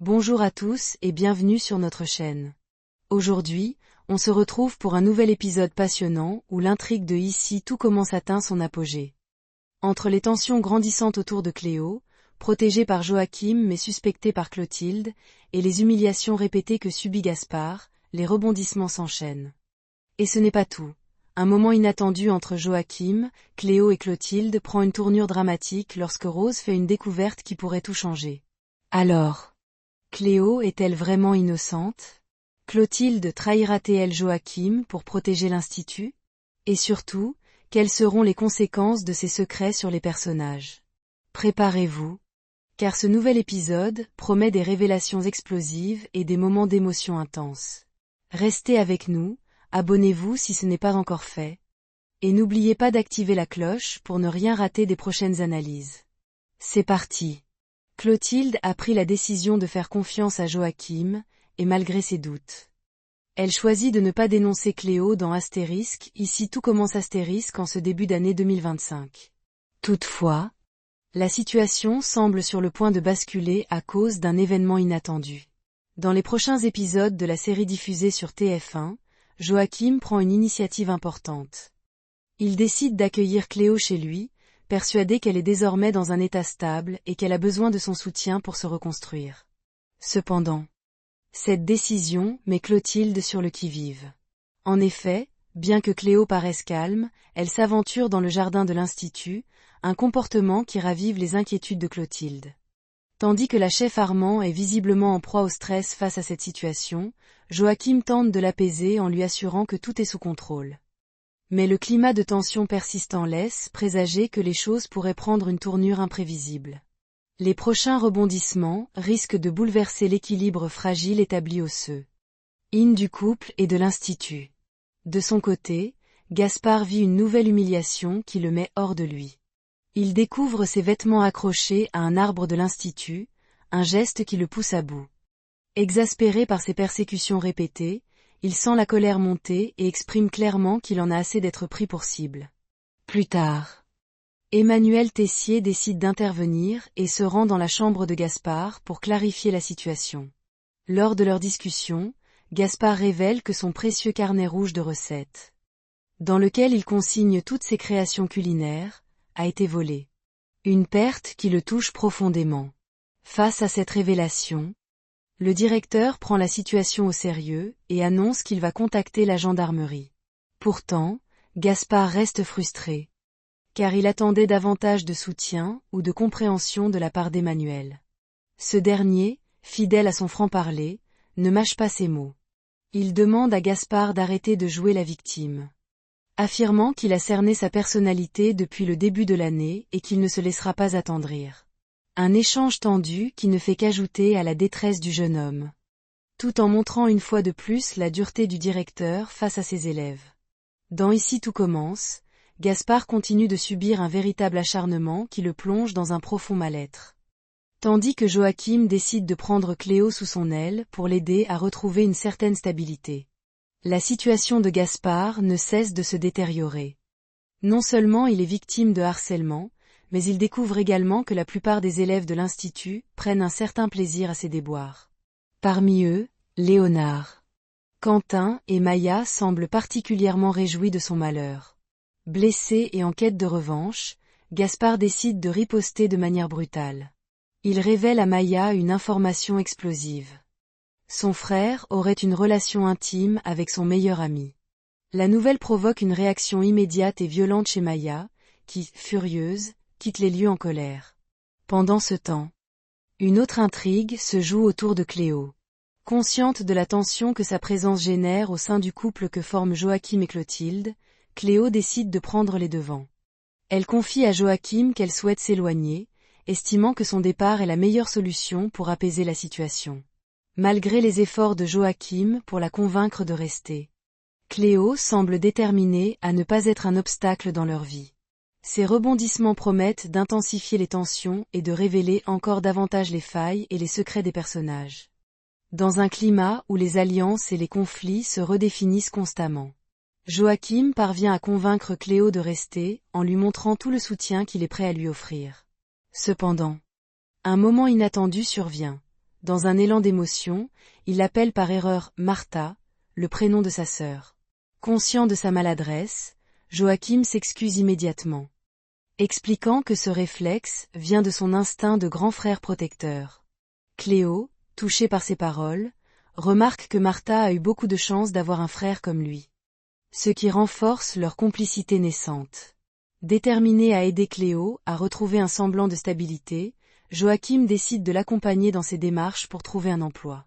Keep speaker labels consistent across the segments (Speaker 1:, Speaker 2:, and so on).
Speaker 1: Bonjour à tous et bienvenue sur notre chaîne. Aujourd'hui, on se retrouve pour un nouvel épisode passionnant où l'intrigue de Ici tout commence atteint son apogée. Entre les tensions grandissantes autour de Cléo, protégée par Joachim mais suspectée par Clotilde, et les humiliations répétées que subit Gaspard, les rebondissements s'enchaînent. Et ce n'est pas tout. Un moment inattendu entre Joachim, Cléo et Clotilde prend une tournure dramatique lorsque Rose fait une découverte qui pourrait tout changer. Alors, Cléo est-elle vraiment innocente? Clotilde trahira-t-elle Joachim pour protéger l'Institut? Et surtout, quelles seront les conséquences de ces secrets sur les personnages? Préparez-vous, car ce nouvel épisode promet des révélations explosives et des moments d'émotion intense. Restez avec nous, abonnez-vous si ce n'est pas encore fait, et n'oubliez pas d'activer la cloche pour ne rien rater des prochaines analyses. C'est parti! Clotilde a pris la décision de faire confiance à Joachim, et malgré ses doutes. Elle choisit de ne pas dénoncer Cléo dans Astérisque, Ici tout commence Astérisque en ce début d'année 2025. Toutefois, la situation semble sur le point de basculer à cause d'un événement inattendu. Dans les prochains épisodes de la série diffusée sur TF1, Joachim prend une initiative importante. Il décide d'accueillir Cléo chez lui, persuadé qu'elle est désormais dans un état stable et qu'elle a besoin de son soutien pour se reconstruire. Cependant, cette décision met Clotilde sur le qui-vive. En effet, bien que Cléo paraisse calme, elle s'aventure dans le jardin de l'Institut, un comportement qui ravive les inquiétudes de Clotilde. Tandis que la chef Armand est visiblement en proie au stress face à cette situation, Joachim tente de l'apaiser en lui assurant que tout est sous contrôle. Mais le climat de tension persistant laisse présager que les choses pourraient prendre une tournure imprévisible. Les prochains rebondissements risquent de bouleverser l'équilibre fragile établi au sein du couple et de l'Institut. De son côté, Gaspard vit une nouvelle humiliation qui le met hors de lui. Il découvre ses vêtements accrochés à un arbre de l'Institut, un geste qui le pousse à bout. Exaspéré par ces persécutions répétées, il sent la colère monter et exprime clairement qu'il en a assez d'être pris pour cible. Plus tard, Emmanuel Tessier décide d'intervenir et se rend dans la chambre de Gaspard pour clarifier la situation. Lors de leur discussion, Gaspard révèle que son précieux carnet rouge de recettes, dans lequel il consigne toutes ses créations culinaires, a été volé. Une perte qui le touche profondément. Face à cette révélation, le directeur prend la situation au sérieux et annonce qu'il va contacter la gendarmerie. Pourtant, Gaspard reste frustré, car il attendait davantage de soutien ou de compréhension de la part d'Emmanuel. Ce dernier, fidèle à son franc-parler, ne mâche pas ses mots. Il demande à Gaspard d'arrêter de jouer la victime, affirmant qu'il a cerné sa personnalité depuis le début de l'année et qu'il ne se laissera pas attendrir. Un échange tendu qui ne fait qu'ajouter à la détresse du jeune homme, tout en montrant une fois de plus la dureté du directeur face à ses élèves. Dans Ici tout commence, Gaspard continue de subir un véritable acharnement qui le plonge dans un profond mal-être. Tandis que Joachim décide de prendre Cléo sous son aile pour l'aider à retrouver une certaine stabilité. La situation de Gaspard ne cesse de se détériorer. Non seulement il est victime de harcèlement, mais il découvre également que la plupart des élèves de l'Institut prennent un certain plaisir à ses déboires. Parmi eux, Léonard, Quentin et Maya semblent particulièrement réjouis de son malheur. Blessé et en quête de revanche, Gaspard décide de riposter de manière brutale. Il révèle à Maya une information explosive. Son frère aurait une relation intime avec son meilleur ami. La nouvelle provoque une réaction immédiate et violente chez Maya, qui, furieuse, quitte les lieux en colère. Pendant ce temps, une autre intrigue se joue autour de Cléo. Consciente de la tension que sa présence génère au sein du couple que forment Joachim et Clotilde, Cléo décide de prendre les devants. Elle confie à Joachim qu'elle souhaite s'éloigner, estimant que son départ est la meilleure solution pour apaiser la situation. Malgré les efforts de Joachim pour la convaincre de rester, Cléo semble déterminée à ne pas être un obstacle dans leur vie. Ces rebondissements promettent d'intensifier les tensions et de révéler encore davantage les failles et les secrets des personnages. Dans un climat où les alliances et les conflits se redéfinissent constamment, Joachim parvient à convaincre Cléo de rester, en lui montrant tout le soutien qu'il est prêt à lui offrir. Cependant, un moment inattendu survient. Dans un élan d'émotion, il l'appelle par erreur Martha, le prénom de sa sœur. Conscient de sa maladresse, Joachim s'excuse immédiatement, expliquant que ce réflexe vient de son instinct de grand frère protecteur. Cléo, touchée par ces paroles, remarque que Martha a eu beaucoup de chance d'avoir un frère comme lui, ce qui renforce leur complicité naissante. Déterminé à aider Cléo à retrouver un semblant de stabilité, Joachim décide de l'accompagner dans ses démarches pour trouver un emploi.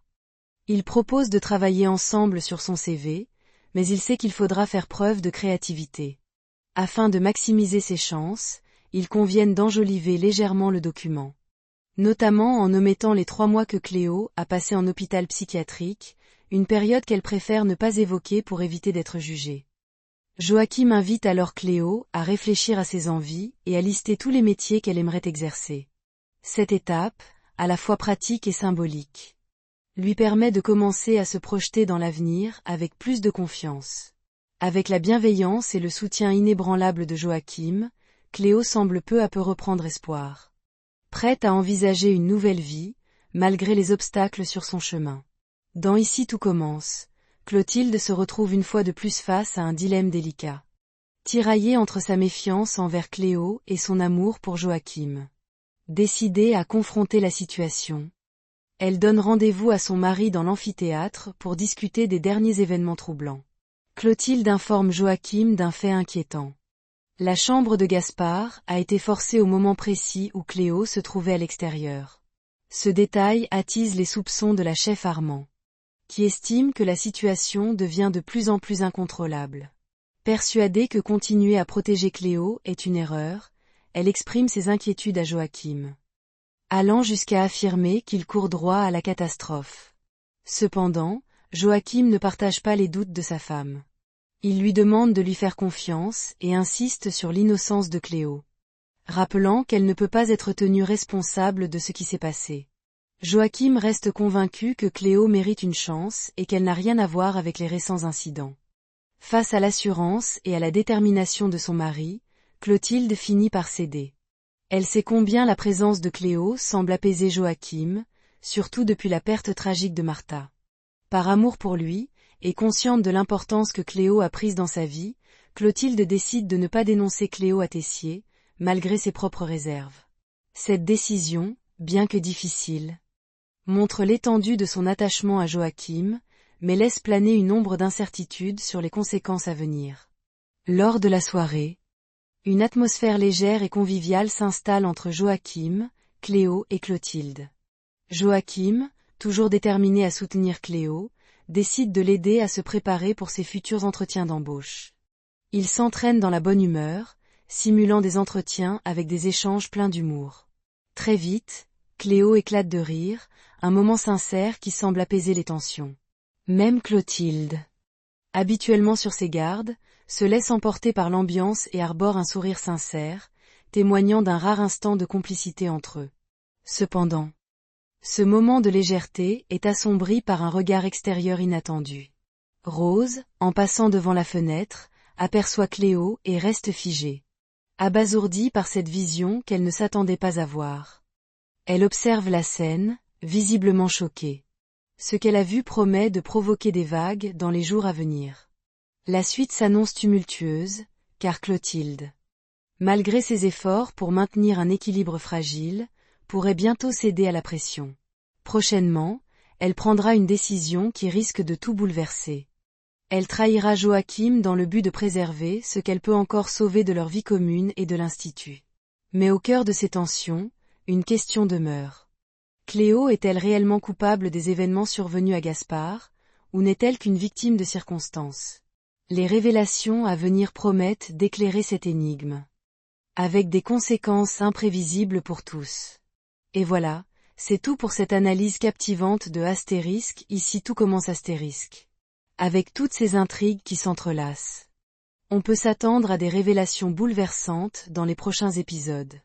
Speaker 1: Il propose de travailler ensemble sur son CV, mais il sait qu'il faudra faire preuve de créativité. Afin de maximiser ses chances, ils conviennent d'enjoliver légèrement le document. Notamment en omettant les 3 mois que Cléo a passés en hôpital psychiatrique, une période qu'elle préfère ne pas évoquer pour éviter d'être jugée. Joachim invite alors Cléo à réfléchir à ses envies et à lister tous les métiers qu'elle aimerait exercer. Cette étape, à la fois pratique et symbolique, lui permet de commencer à se projeter dans l'avenir avec plus de confiance. Avec la bienveillance et le soutien inébranlable de Joachim, Cléo semble peu à peu reprendre espoir. Prête à envisager une nouvelle vie, malgré les obstacles sur son chemin. Dans Ici tout commence, Clotilde se retrouve une fois de plus face à un dilemme délicat. Tiraillée entre sa méfiance envers Cléo et son amour pour Joachim. Décidée à confronter la situation, elle donne rendez-vous à son mari dans l'amphithéâtre pour discuter des derniers événements troublants. Clotilde informe Joachim d'un fait inquiétant. La chambre de Gaspard a été forcée au moment précis où Cléo se trouvait à l'extérieur. Ce détail attise les soupçons de la chef Armand, qui estime que la situation devient de plus en plus incontrôlable. Persuadée que continuer à protéger Cléo est une erreur, elle exprime ses inquiétudes à Joachim, allant jusqu'à affirmer qu'il court droit à la catastrophe. Cependant, Joachim ne partage pas les doutes de sa femme. Il lui demande de lui faire confiance et insiste sur l'innocence de Cléo, rappelant qu'elle ne peut pas être tenue responsable de ce qui s'est passé. Joachim reste convaincu que Cléo mérite une chance et qu'elle n'a rien à voir avec les récents incidents. Face à l'assurance et à la détermination de son mari, Clotilde finit par céder. Elle sait combien la présence de Cléo semble apaiser Joachim, surtout depuis la perte tragique de Martha. Par amour pour lui, et consciente de l'importance que Cléo a prise dans sa vie, Clotilde décide de ne pas dénoncer Cléo à Tessier, malgré ses propres réserves. Cette décision, bien que difficile, montre l'étendue de son attachement à Joachim, mais laisse planer une ombre d'incertitude sur les conséquences à venir. Lors de la soirée, une atmosphère légère et conviviale s'installe entre Joachim, Cléo et Clotilde. Joachim, toujours déterminé à soutenir Cléo, décide de l'aider à se préparer pour ses futurs entretiens d'embauche. Il s'entraîne dans la bonne humeur, simulant des entretiens avec des échanges pleins d'humour. Très vite, Cléo éclate de rire, un moment sincère qui semble apaiser les tensions. Même Clotilde, habituellement sur ses gardes, se laisse emporter par l'ambiance et arbore un sourire sincère, témoignant d'un rare instant de complicité entre eux. Cependant, ce moment de légèreté est assombri par un regard extérieur inattendu. Rose, en passant devant la fenêtre, aperçoit Cléo et reste figée, abasourdie par cette vision qu'elle ne s'attendait pas à voir. Elle observe la scène, visiblement choquée. Ce qu'elle a vu promet de provoquer des vagues dans les jours à venir. La suite s'annonce tumultueuse, car Clotilde, malgré ses efforts pour maintenir un équilibre fragile, pourrait bientôt céder à la pression. Prochainement, elle prendra une décision qui risque de tout bouleverser. Elle trahira Joachim dans le but de préserver ce qu'elle peut encore sauver de leur vie commune et de l'Institut. Mais au cœur de ces tensions, une question demeure. Cléo est-elle réellement coupable des événements survenus à Gaspard, ou n'est-elle qu'une victime de circonstances? Les révélations à venir promettent d'éclairer cette énigme, avec des conséquences imprévisibles pour tous. Et voilà, c'est tout pour cette analyse captivante de Astérisque, ici tout commence Astérisque. Avec toutes ces intrigues qui s'entrelacent, on peut s'attendre à des révélations bouleversantes dans les prochains épisodes.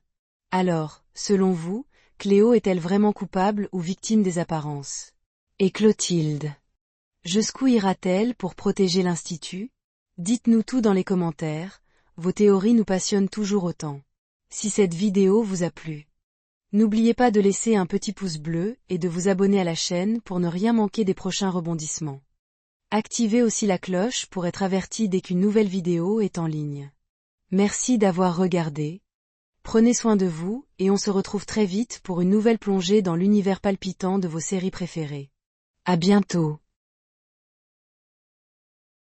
Speaker 1: Alors, selon vous, Cléo est-elle vraiment coupable ou victime des apparences? Et Clotilde, jusqu'où ira-t-elle pour protéger l'Institut? Dites-nous tout dans les commentaires, vos théories nous passionnent toujours autant. Si cette vidéo vous a plu, N'oubliez pas de laisser un petit pouce bleu et de vous abonner à la chaîne pour ne rien manquer des prochains rebondissements. Activez aussi la cloche pour être averti dès qu'une nouvelle vidéo est en ligne. Merci d'avoir regardé. Prenez soin de vous, et on se retrouve très vite pour une nouvelle plongée dans l'univers palpitant de vos séries préférées. À bientôt.